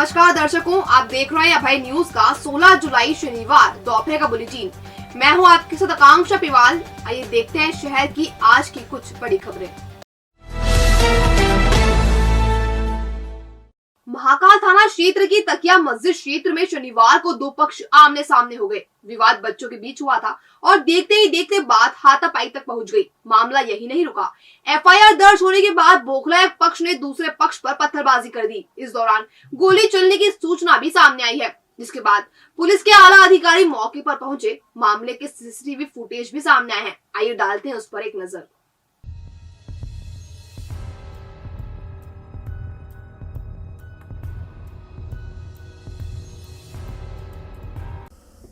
नमस्कार दर्शकों, आप देख रहे हैं अभय न्यूज का 16 जुलाई शनिवार दोपहर का बुलेटिन। मैं हूं आपके साथ आकांक्षा पिवाल। आइए देखते हैं शहर की आज की कुछ बड़ी खबरें। महाकाल थाना क्षेत्र की तकिया मस्जिद क्षेत्र में शनिवार को दो पक्ष आमने सामने हो गए। विवाद बच्चों के बीच हुआ था और देखते ही देखते बात हाथापाई तक पहुंच गई। मामला यही नहीं रुका। एफआईआर दर्ज होने के बाद बौखलाए पक्ष ने दूसरे पक्ष पर पत्थरबाजी कर दी। इस दौरान गोली चलने की सूचना भी सामने आई है, जिसके बाद पुलिस के आला अधिकारी मौके पर पहुंचे। मामले के सीसीटीवी फुटेज भी सामने आए हैं। आइए डालते हैं उस पर एक नजर।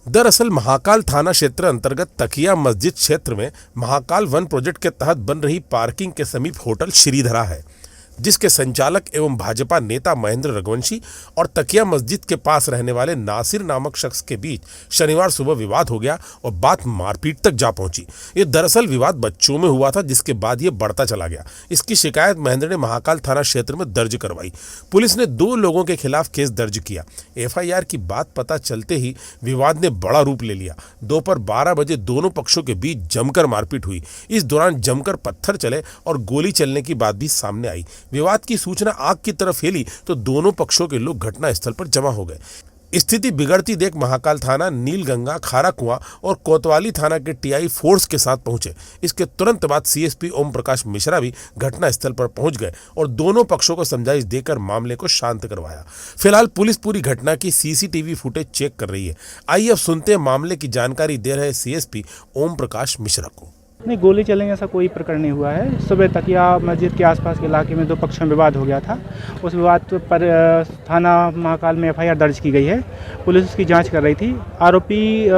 दरअसल महाकाल थाना क्षेत्र अंतर्गत तकिया मस्जिद क्षेत्र में महाकाल वन प्रोजेक्ट के तहत बन रही पार्किंग के समीप होटल श्रीधरा है, जिसके संचालक एवं भाजपा नेता महेंद्र रघुवंशी और तकिया मस्जिद के पास रहने वाले नासिर नामक शख्स के बीच शनिवार सुबह विवाद हो गया और बात मारपीट तक जा पहुंची। ये दरअसल विवाद बच्चों में हुआ था, जिसके बाद ये बढ़ता चला गया। इसकी शिकायत महेंद्र ने महाकाल थाना क्षेत्र में दर्ज करवाई। पुलिस ने 2 लोगों के खिलाफ केस दर्ज किया। एफआईआर की बात पता चलते ही विवाद ने बड़ा रूप ले लिया। दोपहर 12 बजे दोनों पक्षों के बीच जमकर मारपीट हुई। इस दौरान जमकर पत्थर चले और गोली चलने की बात भी सामने आई। विवाद की सूचना आग की तरफ फैली तो दोनों पक्षों के लोग घटना स्थल पर जमा हो गए। स्थिति बिगड़ती देख महाकाल थाना, नीलगंगा, खारा कुआं और कोतवाली थाना के टीआई फोर्स के साथ पहुंचे। इसके तुरंत बाद सीएसपी ओम प्रकाश मिश्रा भी घटना स्थल पर पहुंच गए और दोनों पक्षों को समझाइश देकर मामले को शांत करवाया। फिलहाल पुलिस पूरी घटना की सीसीटीवी फुटेज चेक कर रही है। आइए अब सुनते हैं मामले की जानकारी दे रहे सीएसपी ओम प्रकाश मिश्रा को। नहीं, गोली चलेंगे ऐसा कोई प्रकरण नहीं हुआ है। सुबह तकिया मस्जिद के आसपास के इलाके में 2 पक्षों में विवाद हो गया था। उस विवाद पर थाना महाकाल में एफआईआर दर्ज की गई है। पुलिस उसकी जांच कर रही थी। आरोपी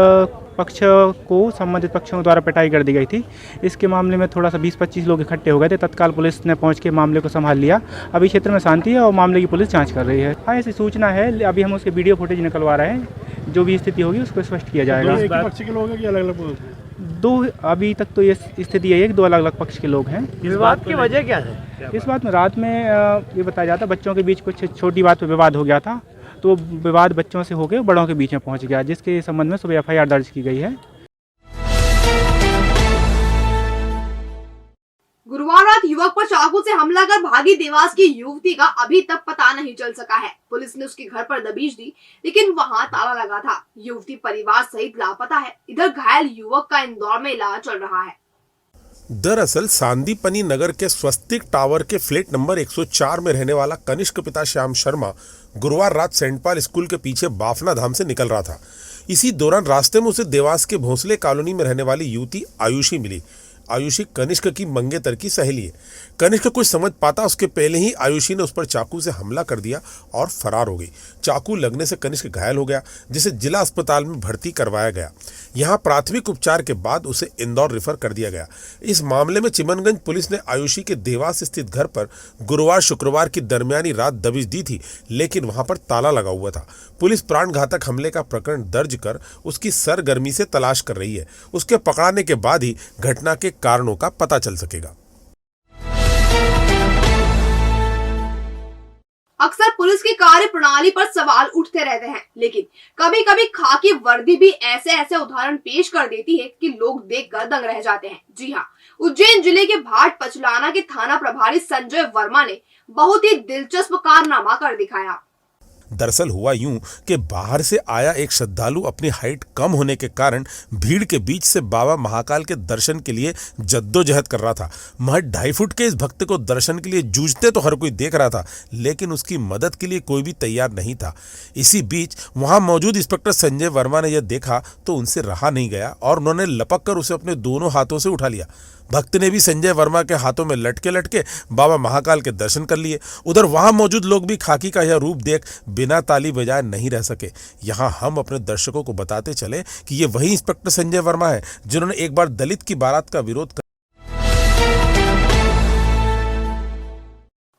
पक्ष को संबंधित पक्षों द्वारा पिटाई कर दी गई थी। इसके मामले में थोड़ा सा 20-25 लोग इकट्ठे हो गए थे। तत्काल पुलिस ने पहुंच के मामले को संभाल लिया। अभी क्षेत्र में शांति है और मामले की पुलिस जाँच कर रही है। हाँ, ऐसी सूचना है। अभी हम उसके वीडियो फुटेज निकलवा रहे हैं। जो भी स्थिति होगी उसको स्पष्ट किया जाएगा। एक ही पक्ष के लोग हैं कि अलग-अलग? 2 अभी तक तो ये स्थिति है कि 2 अलग अलग पक्ष के लोग हैं। इस बात की वजह क्या है? इस बात में रात में ये बताया जाता है बच्चों के बीच कुछ छोटी बात पे विवाद हो गया था, तो विवाद बच्चों से होकर बड़ों के बीच में पहुंच गया, जिसके संबंध में सुबह एफआईआर दर्ज की गई है। गुरुवार रात युवक पर चाकू से हमला कर भागी देवास की युवती का अभी तक पता नहीं चल सका है। पुलिस ने उसके घर पर दबिश दी, लेकिन वहां ताला लगा था। युवती परिवार सहित लापता है। इधर घायल युवक का इंदौर में इलाज चल रहा है। दरअसल सांदीपनी नगर के स्वस्तिक टावर के फ्लैट नंबर 104 में रहने वाला कनिष्क पिता श्याम शर्मा गुरुवार रात सेंट पॉल स्कूल के पीछे बाफना धाम से निकल रहा था। इसी दौरान रास्ते में उसे देवास के भोंसले कॉलोनी में रहने वाली युवती आयुषी मिली। आयुषी कनिष्क की मंगेतर की सहेली है। कनिष्क कुछ समझ पाता उसके पहले ही आयुषी ने उस पर चाकू से हमला कर दिया और फरार हो गई। चाकू लगने से कनिष्क घायल हो गया, जिसे जिला अस्पताल में भर्ती करवाया गया। यहां प्राथमिक उपचार के बाद उसे इंदौर रेफर कर दिया गया। इस मामले में चिमनगंज पुलिस ने आयुषी के देवास स्थित घर पर गुरुवार शुक्रवार की दरमियानी रात दबिश दी थी, लेकिन वहां पर ताला लगा हुआ था। पुलिस प्राण घातक हमले का प्रकरण दर्ज कर उसकी सरगर्मी से तलाश कर रही है। उसके पकड़ाने के बाद ही घटना के कारणों का पता चल सकेगा। अक्सर पुलिस की कार्य प्रणाली पर सवाल उठते रहते हैं, लेकिन कभी कभी खाकी वर्दी भी ऐसे उदाहरण पेश कर देती है कि लोग देखकर दंग रह जाते हैं। जी हाँ, उज्जैन जिले के भाट पचलाना के थाना प्रभारी संजय वर्मा ने बहुत ही दिलचस्प कारनामा कर दिखाया। दरअसल हुआ यूं कि बाहर से आया एक श्रद्धालु अपनी हाइट कम होने के कारण भीड़ के बीच से बाबा महाकाल के दर्शन के लिए जद्दोजहद कर रहा था। महज 2.5 फुट के इस भक्त को दर्शन के लिए जूझते तो हर कोई देख रहा था, लेकिन उसकी मदद के लिए कोई भी तैयार नहीं था। इसी बीच वहां मौजूद इंस्पेक्टर संजय वर्मा ने यह देखा तो उनसे रहा नहीं गया और उन्होंने लपक कर उसे अपने दोनों हाथों से उठा लिया। भक्त ने भी संजय वर्मा के हाथों में लटके लटके बाबा महाकाल के दर्शन कर लिए। उधर वहां मौजूद लोग भी खाकी का यह रूप देख बिना ताली बजाए नहीं रह सके। यहां हम अपने दर्शकों को बताते चले कि ये वही इंस्पेक्टर संजय वर्मा है जिन्होंने एक बार दलित की बारात का विरोध कर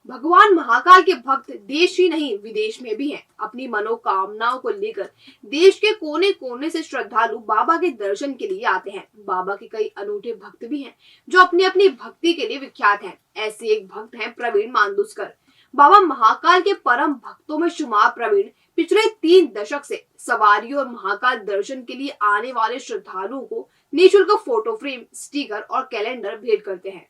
भगवान महाकाल के भक्त देश ही नहीं विदेश में भी हैं। अपनी मनोकामनाओं को लेकर देश के कोने कोने से श्रद्धालु बाबा के दर्शन के लिए आते हैं। बाबा के कई अनूठे भक्त भी हैं जो अपनी अपनी भक्ति के लिए विख्यात हैं। ऐसे एक भक्त हैं प्रवीण मांदुस्कर। बाबा महाकाल के परम भक्तों में शुमार प्रवीण पिछले 3 दशक से सवारियों और महाकाल दर्शन के लिए आने वाले श्रद्धालुओं को निःशुल्क फोटो फ्रेम, स्टिकर और कैलेंडर भेंट करते हैं।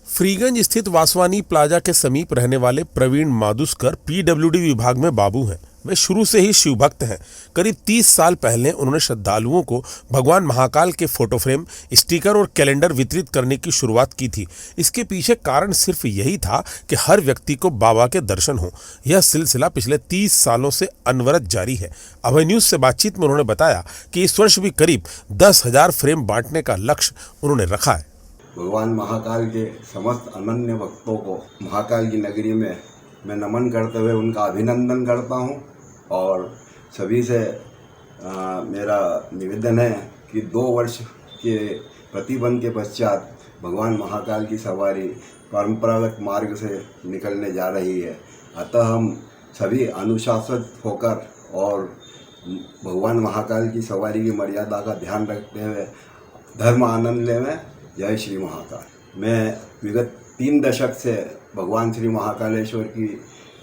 फ्रीगंज स्थित वासवानी प्लाजा के समीप रहने वाले प्रवीण मादुस्कर पीडब्ल्यूडी विभाग में बाबू हैं। वे शुरू से ही शिव भक्त हैं। करीब 30 साल पहले उन्होंने श्रद्धालुओं को भगवान महाकाल के फोटो फ्रेम, स्टिकर और कैलेंडर वितरित करने की शुरुआत की थी। इसके पीछे कारण सिर्फ यही था कि हर व्यक्ति को बाबा के दर्शन हो। यह सिलसिला पिछले 30 सालों से अनवरत जारी है। अभय न्यूज से बातचीत में उन्होंने बताया कि इस वर्ष भी करीब 10,000 फ्रेम बांटने का लक्ष्य उन्होंने रखा है। भगवान महाकाल के समस्त अनन्य भक्तों को महाकाल की नगरी में मैं नमन करते हुए उनका अभिनंदन करता हूं और सभी से मेरा निवेदन है कि 2 वर्ष के प्रतिबंध के पश्चात भगवान महाकाल की सवारी परंपरागत मार्ग से निकलने जा रही है। अतः हम सभी अनुशासित होकर और भगवान महाकाल की सवारी की मर्यादा का ध्यान रखते हुए धर्म आनंद लें। जय श्री महाकाल। मैं विगत 3 दशक से भगवान श्री महाकालेश्वर की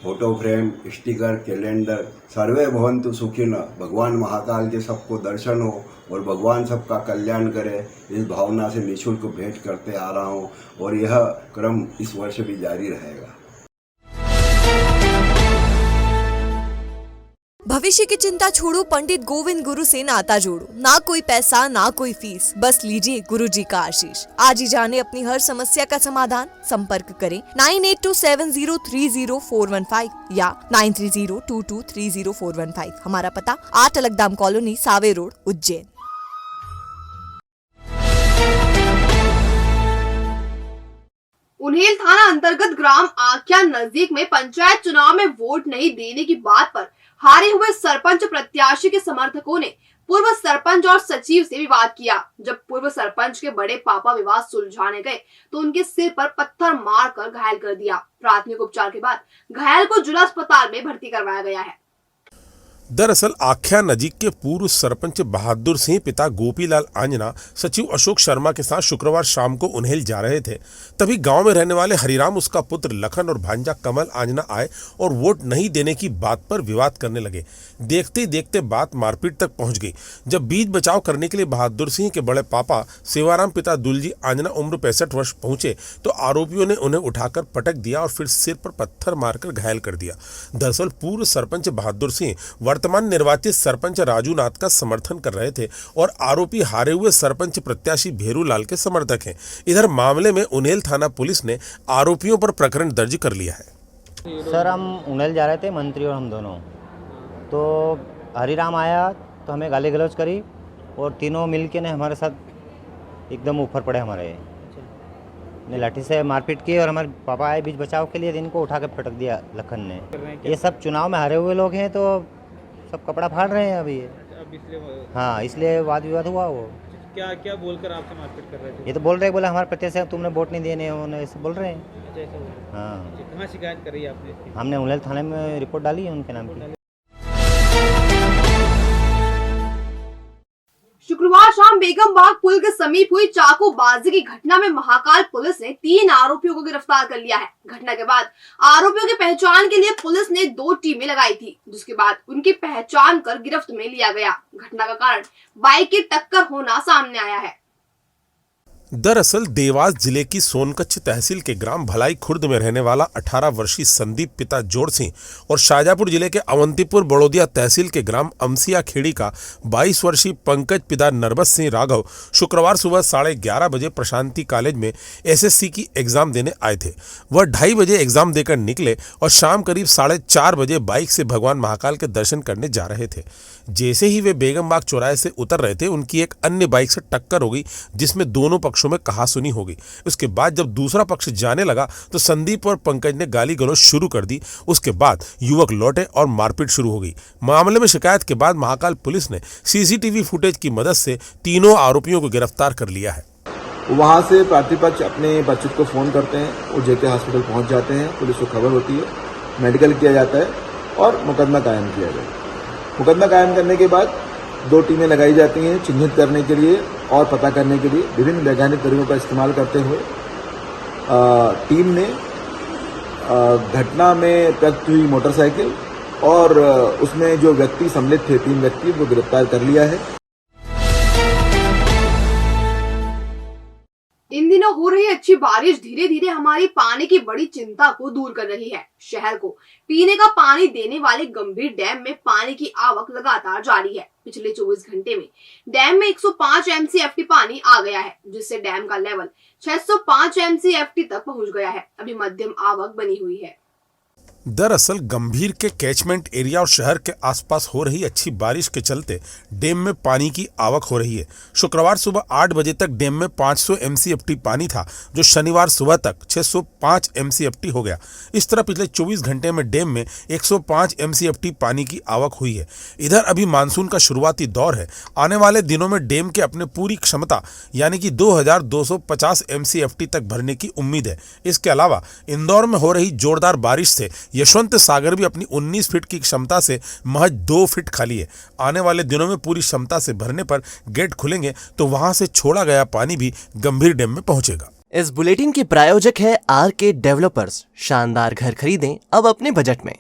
फोटो फ्रेम, स्टिकर, कैलेंडर सर्वे भवन्तु सुखिनः, भगवान महाकाल के सबको दर्शन हो और भगवान सबका कल्याण करे, इस भावना से निःशुल्क भेंट करते आ रहा हूँ और यह क्रम इस वर्ष भी जारी रहेगा। भविष्य की चिंता छोड़ो, पंडित गोविंद गुरु से नाता जोड़ो। ना कोई पैसा, ना कोई फीस, बस लीजिए गुरु जी का आशीष। आज ही जाने अपनी हर समस्या का समाधान। संपर्क करें 9827030415 या 9302230415। हमारा पता 8 अलगदाम कॉलोनी, सावे रोड, उज्जैन। उन्हेल थाना अंतर्गत ग्राम आख्या नजदीक में पंचायत चुनाव में वोट नहीं देने की बात पर हारे हुए सरपंच प्रत्याशी के समर्थकों ने पूर्व सरपंच और सचिव से विवाद किया। जब पूर्व सरपंच के बड़े पापा विवाद सुलझाने गए तो उनके सिर पर पत्थर मारकर घायल कर दिया। प्राथमिक उपचार के बाद घायल को जिला अस्पताल में भर्ती करवाया गया है। दरअसल आख्या नजीक के पूर्व सरपंच बहादुर सिंह पिता गोपीलाल आंजना सचिव अशोक शर्मा के साथ शुक्रवार शाम को उन्हेल जा रहे थे। तभी गांव में रहने वाले हरिराम, उसका पुत्र लखन और भांजा कमल आंजना आए और वोट नहीं देने की बात पर विवाद करने लगे। देखते ही देखते बात मारपीट तक पहुंच गई। जब बीच बचाव करने के लिए बहादुर सिंह के बड़े पापा सेवाराम पिता दुलजी आंजना उम्र 65 वर्ष पहुंचे तो आरोपियों ने उन्हें उठाकर पटक दिया और फिर सिर पर पत्थर मारकर घायल कर दिया। दरअसल पूर्व सरपंच बहादुर सिंह वर्तमान निर्वाचित सरपंच राजू नाथ का समर्थन कर रहे थे और आरोपी हारे हुए सरपंच प्रत्याशी भेरू लाल के समर्थक हैं। इधर मामले में उन्हेल थाना पुलिस ने आरोपियों पर प्रकरण दर्ज कर लिया है। सर, हम उन्हेल जा रहे थे, मंत्री और हम दोनों। तो हरिराम आया तो हमें गाली गलौज करी और तीनों मिलके ने हमारे साथ एकदम ऊपर पड़े। हमारे ने लाठी से मारपीट की और हमारे पापा आए बीच बचाव के लिए, इनको उठा के पटक दिया लखन ने। ये सब चुनाव में हारे हुए लोग हैं तो सब कपड़ा फाड़ रहे हैं अभी। हाँ, इसलिए वाद विवाद हुआ। वो क्या क्या बोलकर आपसे मारपीट कर रहे थे? ये तो बोल रहे बोला हमारे प्रत्याशी तुमने वोट नहीं देने, ऐसे बोल रहे हैं। हाँ, कहाँ शिकायत करी आपने? हमने उन्हेल थाने में रिपोर्ट डाली है उनके नाम की। शुक्रवार शाम बेगम बाग पुल के समीप हुई चाकूबाजी की घटना में महाकाल पुलिस ने 3 आरोपियों को गिरफ्तार कर लिया है। घटना के बाद आरोपियों की पहचान के लिए पुलिस ने 2 टीमें लगाई थी, जिसके बाद उनकी पहचान कर गिरफ्त में लिया गया। घटना का कारण बाइक की टक्कर होना सामने आया है। दरअसल देवास जिले की सोनकच्छ तहसील के ग्राम भलाई खुर्द में रहने वाला 18 वर्षीय संदीप पिता जोड़ सिंह और शाजापुर जिले के अवंतीपुर बड़ौदिया तहसील के ग्राम अमसिया खेड़ी का 22 वर्षीय पंकज पिता नरबत सिंह राघव शुक्रवार सुबह 11:30 बजे प्रशांति कॉलेज में एसएससी की एग्जाम देने आए थे। वह 2:30 बजे एग्जाम देकर निकले और शाम करीब 4:30 बजे बाइक से भगवान महाकाल के दर्शन करने जा रहे थे। जैसे ही वे बेगम बाग चौराहे से उतर रहे थे, उनकी एक अन्य बाइक से टक्कर हो गई, जिसमें दोनों पक्षों में कहासुनी हो गई। उसके बाद जब दूसरा पक्ष जाने लगा तो संदीप और पंकज ने गाली गलौज शुरू कर दी। उसके बाद युवक लौटे और मारपीट शुरू हो गई। मामले में शिकायत के बाद महाकाल पुलिस ने सीसीटीवी फुटेज की मदद से तीनों आरोपियों को गिरफ्तार कर लिया है। वहाँ से प्रतिपक्ष अपने बच्चे को फ़ोन करते हैं, वो जेके हॉस्पिटल पहुँच जाते हैं। पुलिस को खबर होती है, मेडिकल किया जाता है और मुकदमा कायम किया जाता है। मुकदमा कायम करने के बाद 2 टीमें लगाई जाती हैं चिन्हित करने के लिए और पता करने के लिए। विभिन्न वैज्ञानिक तरीकों का इस्तेमाल करते हुए टीम ने घटना में प्रयुक्त हुई मोटरसाइकिल और उसमें जो व्यक्ति सम्मिलित थे 3 व्यक्ति वो गिरफ्तार कर लिया है। इन दिनों हो रही अच्छी बारिश धीरे धीरे हमारी पानी की बड़ी चिंता को दूर कर रही है। शहर को पीने का पानी देने वाले गंभीर डैम में पानी की आवक लगातार जारी है। पिछले 24 घंटे में डैम में 105 MCFT पानी आ गया है, जिससे डैम का लेवल 605 MCFT तक पहुंच गया है। अभी मध्यम आवक बनी हुई है। दरअसल गंभीर के कैचमेंट एरिया और शहर के आसपास हो रही अच्छी बारिश के चलते डैम में पानी की आवक हो रही है। शुक्रवार सुबह 8 बजे तक डैम में 500 MCFT पानी था, जो शनिवार सुबह तक 605 MCFT हो गया। इस तरह पिछले 24 घंटे में डैम में 105 MCFT पानी की आवक हुई है। इधर अभी मानसून का शुरुआती दौर है। आने वाले दिनों में डैम के अपने पूरी क्षमता यानी कि 2250 MCFT तक भरने की उम्मीद है। इसके अलावा इंदौर में हो रही जोरदार बारिश से यशवंत सागर भी अपनी 19 फीट की क्षमता से महज 2 फीट खाली है। आने वाले दिनों में पूरी क्षमता से भरने पर गेट खुलेंगे तो वहां से छोड़ा गया पानी भी गंभीर डैम में पहुंचेगा। इस बुलेटिन के प्रायोजक है RK डेवलपर्स। शानदार घर खरीदें अब अपने बजट में।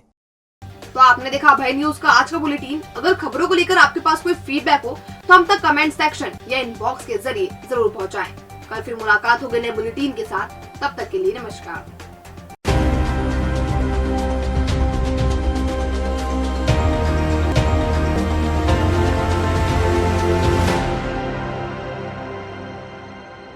तो आपने देखा अभय न्यूज का आज का बुलेटिन। अगर खबरों को लेकर आपके पास कोई फीडबैक हो तो हम तक कमेंट सेक्शन या इनबॉक्स के जरिए जरूर पहुंचाएं। कल फिर मुलाकात होगी नए बुलेटिन के साथ। तब तक के लिए नमस्कार।